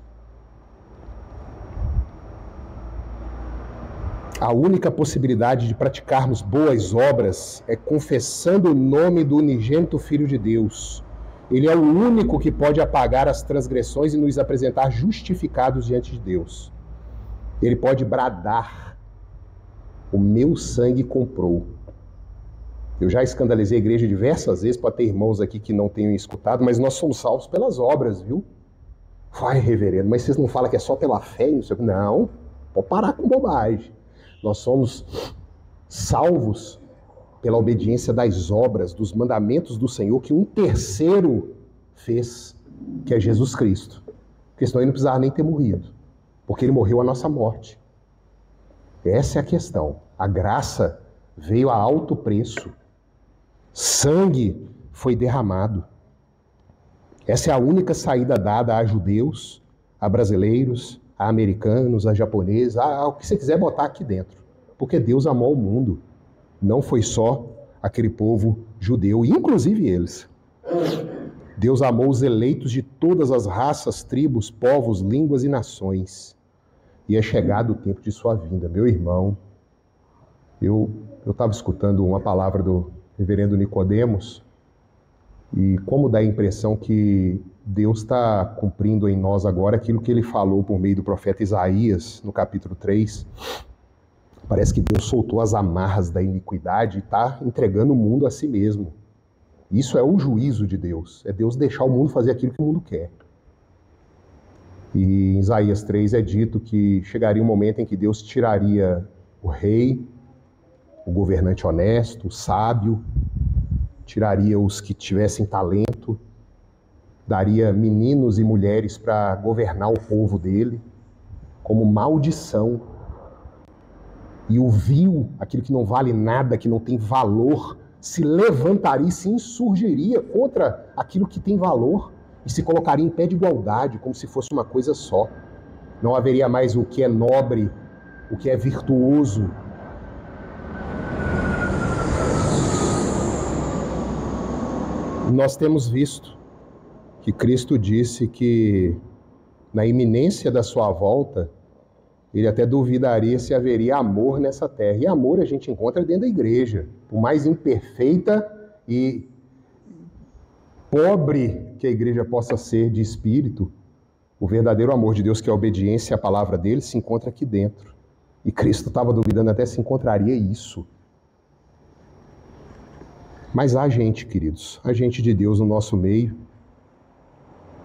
A única possibilidade de praticarmos boas obras é confessando o nome do unigênito Filho de Deus. Ele é o único que pode apagar as transgressões e nos apresentar justificados diante de Deus. Ele pode bradar: o meu sangue comprou. Eu já escandalizei a igreja diversas vezes, para ter irmãos aqui que não tenham escutado, mas nós somos salvos pelas obras, viu? Vai, reverendo, mas vocês não falam que é só pela fé? Não, pode parar com bobagem. Nós somos salvos pela obediência das obras, dos mandamentos do Senhor, que um terceiro fez, que é Jesus Cristo. Porque senão ele não precisava nem ter morrido, porque ele morreu a nossa morte. Essa é a questão. A graça veio a alto preço. Sangue foi derramado. Essa é a única saída dada a judeus, a brasileiros, a americanos, a japoneses, a o que você quiser botar aqui dentro. Porque Deus amou o mundo. Não foi só aquele povo judeu, inclusive eles. Deus amou os eleitos de todas as raças, tribos, povos, línguas e nações. E é chegado o tempo de sua vinda. Meu irmão, eu estava escutando uma palavra do reverendo Nicodemos, e como dá a impressão que Deus está cumprindo em nós agora aquilo que ele falou por meio do profeta Isaías, no capítulo 3. Parece que Deus soltou as amarras da iniquidade e está entregando o mundo a si mesmo. Isso é o juízo de Deus. É Deus deixar o mundo fazer aquilo que o mundo quer. E em Isaías 3 é dito que chegaria um momento em que Deus tiraria o rei, o governante honesto, o sábio, tiraria os que tivessem talento, daria meninos e mulheres para governar o povo dele, como maldição. E o vil, aquilo que não vale nada, que não tem valor, se levantaria e se insurgiria contra aquilo que tem valor e se colocaria em pé de igualdade, como se fosse uma coisa só. Não haveria mais o que é nobre, o que é virtuoso. Nós temos visto que Cristo disse que na iminência da sua volta, ele até duvidaria se haveria amor nessa terra. E amor a gente encontra dentro da igreja. Por mais imperfeita e pobre que a igreja possa ser de espírito, o verdadeiro amor de Deus, que é a obediência à palavra dele, se encontra aqui dentro. E Cristo estava duvidando até se encontraria isso. Mas há gente, queridos, há gente de Deus no nosso meio.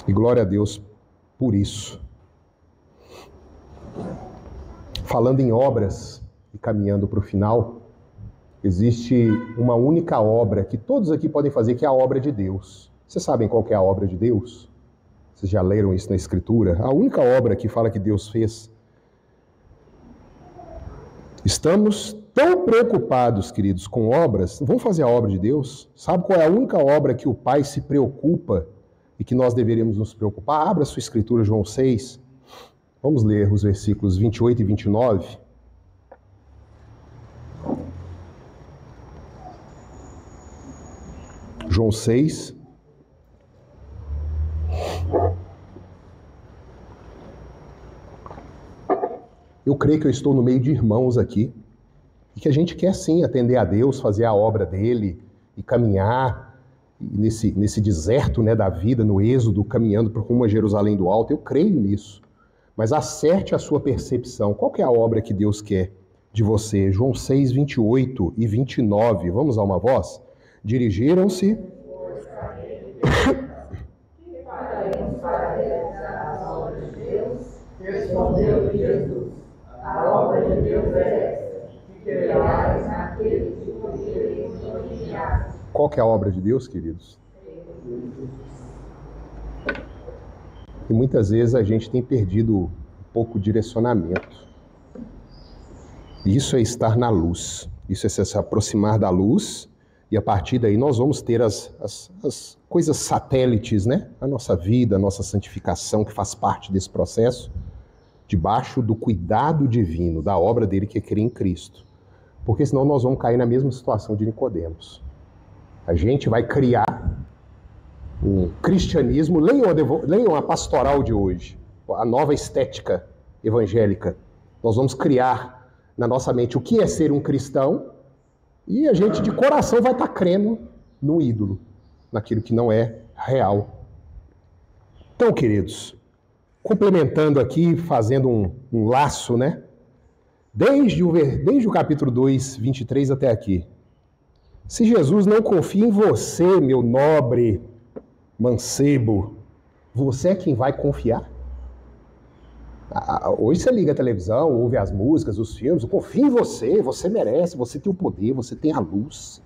E glória a Deus por isso. Falando em obras e caminhando para o final, existe uma única obra que todos aqui podem fazer, que é a obra de Deus. Vocês sabem qual que é a obra de Deus? Vocês já leram isso na Escritura? A única obra que fala que Deus fez. Estamos tão preocupados, queridos, com obras. Vamos fazer a obra de Deus? Sabe qual é a única obra que o Pai se preocupa e que nós deveríamos nos preocupar? Abra sua Escritura, João 6. Vamos ler os versículos 28 e 29. João 6. Eu creio que eu estou no meio de irmãos aqui, e que a gente quer sim atender a Deus, fazer a obra dele e caminhar nesse deserto, né, da vida, no êxodo, caminhando por rumo a Jerusalém do Alto. Eu creio nisso. Mas acerte a sua percepção. Qual que é a obra que Deus quer de você? João 6, 28 e 29. Vamos a uma voz? Dirigiram-se. Respondeu Jesus: a obra de Deus é esta, que creais naquele que por ele enviado. Qual que é a obra de Deus, queridos? E muitas vezes a gente tem perdido um pouco o direcionamento. Isso é estar na luz. Isso é se aproximar da luz. E a partir daí nós vamos ter as coisas satélites, né? A nossa vida, a nossa santificação, que faz parte desse processo, debaixo do cuidado divino, da obra dele, que é crer em Cristo. Porque senão nós vamos cair na mesma situação de Nicodemos. A gente vai criar um cristianismo, leiam a pastoral de hoje, a nova estética evangélica. Nós vamos criar na nossa mente o que é ser um cristão, e a gente de coração vai estar crendo no ídolo, naquilo que não é real. Então, queridos, complementando aqui, fazendo um laço, né? Desde o capítulo 2, 23 até aqui. Se Jesus não confia em você, meu nobre mancebo, você é quem vai confiar? Hoje você liga a televisão, ouve as músicas, os filmes, eu confio em você, você merece, você tem o poder, você tem a luz.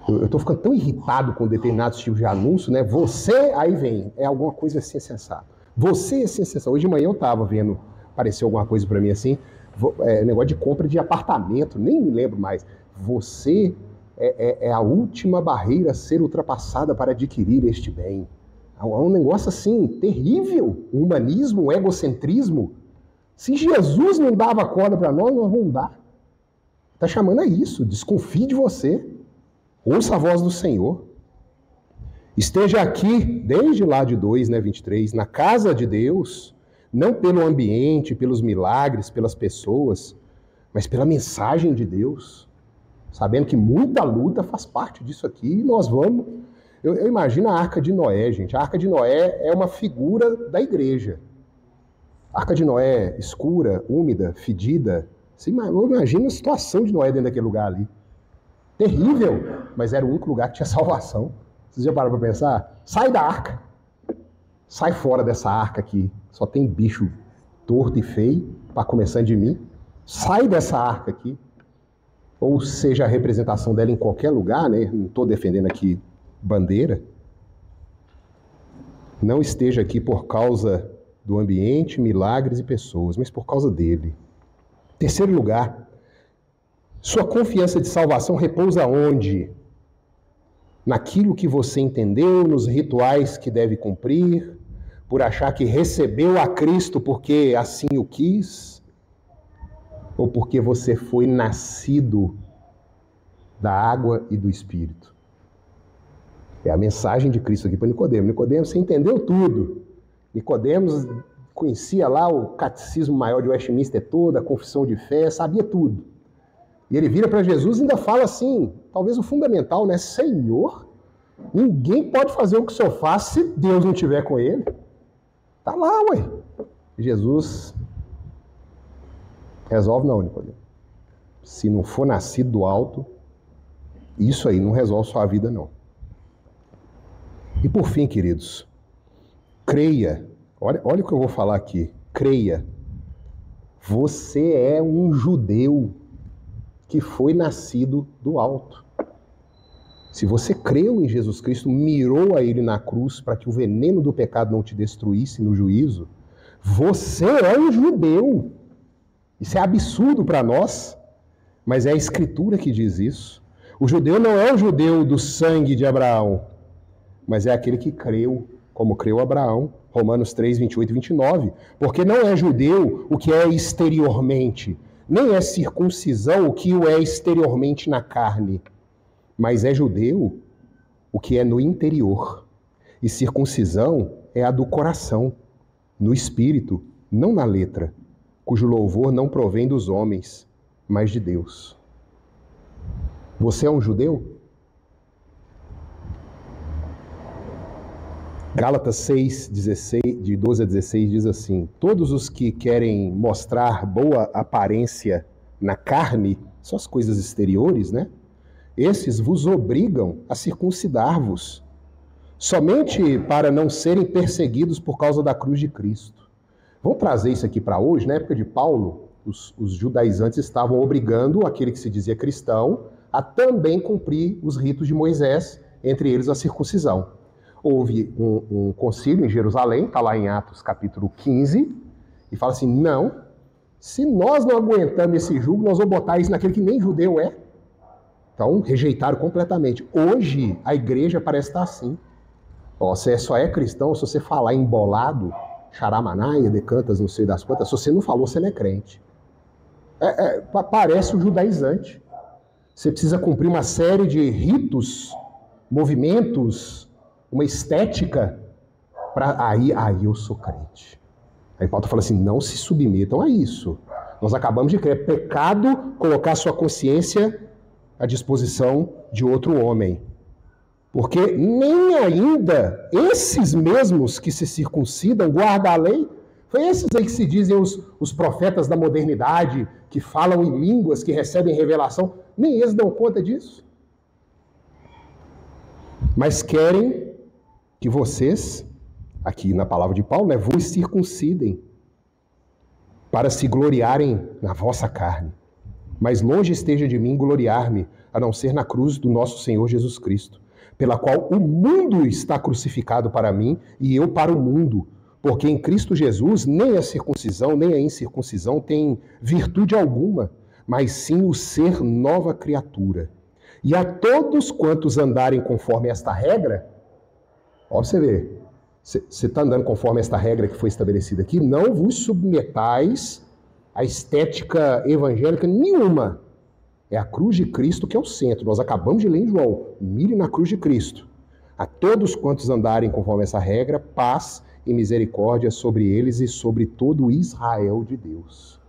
Eu tô ficando tão irritado com determinados tipos de anúncio, né? Você, aí vem, é alguma coisa assim sensata. Você é sensação. Hoje de manhã eu tava vendo, apareceu alguma coisa para mim assim, negócio de compra de apartamento, nem me lembro mais. Você é a última barreira a ser ultrapassada para adquirir este bem. É um negócio assim, terrível. O humanismo, o egocentrismo. Se Jesus não dava corda para nós vamos dar. Está chamando a isso. Desconfie de você. Ouça a voz do Senhor. Esteja aqui, desde lá de 2, né, 23, na casa de Deus, não pelo ambiente, pelos milagres, pelas pessoas, mas pela mensagem de Deus. Sabendo que muita luta faz parte disso aqui e nós vamos... Eu imagino a Arca de Noé, gente. A Arca de Noé é uma figura da igreja. A Arca de Noé escura, úmida, fedida. Você imagina a situação de Noé dentro daquele lugar ali. Terrível, mas era o único lugar que tinha salvação. Vocês já pararam para pensar? Sai da arca. Sai fora dessa arca aqui. Só tem bicho torto e feio, para começar de mim. Sai dessa arca aqui. Ou seja, a representação dela em qualquer lugar, né? Não estou defendendo aqui bandeira. Não esteja aqui por causa do ambiente, milagres e pessoas, mas por causa dele. Terceiro lugar, sua confiança de salvação repousa onde? Naquilo que você entendeu, nos rituais que deve cumprir, por achar que recebeu a Cristo porque assim o quis, ou porque você foi nascido da água e do Espírito. É a mensagem de Cristo aqui para Nicodemo. Nicodemo, você entendeu tudo. Nicodemos conhecia lá o catecismo maior de Westminster todo, a confissão de fé, sabia tudo. E ele vira para Jesus e ainda fala assim, talvez o fundamental, né? Senhor, ninguém pode fazer o que o Senhor faz se Deus não estiver com ele. Tá lá, ué. Jesus resolve não, Nicodemo. Se não for nascido do alto, isso aí não resolve sua vida, não. E por fim, queridos, creia. Olha o que eu vou falar aqui. Creia. Você é um judeu que foi nascido do alto. Se você creu em Jesus Cristo, mirou a ele na cruz para que o veneno do pecado não te destruísse no juízo, você é um judeu. Isso é absurdo para nós, mas é a Escritura que diz isso. O judeu não é o judeu do sangue de Abraão, mas é aquele que creu, como creu Abraão. Romanos 3, 28 e 29. Porque não é judeu o que é exteriormente, nem é circuncisão o que o é exteriormente na carne, mas é judeu o que é no interior. E circuncisão é a do coração, no espírito, não na letra, cujo louvor não provém dos homens, mas de Deus. Você é um judeu? Gálatas 6, 16, de 12 a 16 diz assim: todos os que querem mostrar boa aparência na carne, são as coisas exteriores, né? Esses vos obrigam a circuncidar-vos, somente para não serem perseguidos por causa da cruz de Cristo. Vamos trazer isso aqui para hoje. Na época de Paulo, os judaizantes estavam obrigando aquele que se dizia cristão a também cumprir os ritos de Moisés, entre eles a circuncisão. Houve um concílio em Jerusalém, está lá em Atos capítulo 15, e fala assim, não, se nós não aguentamos esse jugo, nós vamos botar isso naquele que nem judeu é. Então, rejeitaram completamente. Hoje, a igreja parece estar assim. Ó, você só é cristão se você falar embolado, charamanaia, decantas, não sei das quantas, se você não falou, você não é crente. Parece o judaizante. Você precisa cumprir uma série de ritos, movimentos, uma estética, para aí eu sou crente. Aí Paulo fala assim, não se submetam a isso. Nós acabamos de crer, é pecado colocar sua consciência à disposição de outro homem. Porque nem ainda esses mesmos que se circuncidam, guardam a lei, foi esses aí que se dizem os profetas da modernidade, que falam em línguas, que recebem revelação, nem eles dão conta disso. Mas querem que vocês, aqui na palavra de Paulo, né, vos circuncidem. para se gloriarem na vossa carne. Mas longe esteja de mim gloriar-me, a não ser na cruz do nosso Senhor Jesus Cristo, pela qual o mundo está crucificado para mim e eu para o mundo. Porque em Cristo Jesus nem a circuncisão nem a incircuncisão tem virtude alguma, mas sim o ser nova criatura. E a todos quantos andarem conforme esta regra, ó, você vê, você está andando conforme esta regra que foi estabelecida aqui, não vos submetais à estética evangélica nenhuma. É a cruz de Cristo que é o centro. Nós acabamos de ler em João. Mire na cruz de Cristo. A todos quantos andarem conforme essa regra, paz e misericórdia sobre eles e sobre todo o Israel de Deus.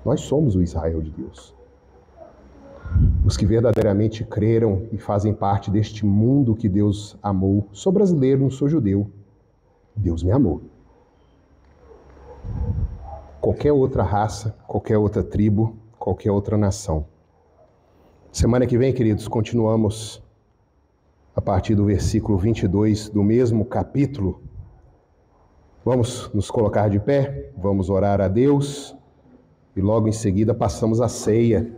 Nós somos o Israel de Deus. Os que verdadeiramente creram e fazem parte deste mundo que Deus amou. Sou brasileiro, não sou judeu. Deus me amou. Qualquer outra raça, qualquer outra tribo, qualquer outra nação. Semana que vem, queridos, continuamos a partir do versículo 22 do mesmo capítulo. Vamos nos colocar de pé, vamos orar a Deus e logo em seguida passamos a ceia.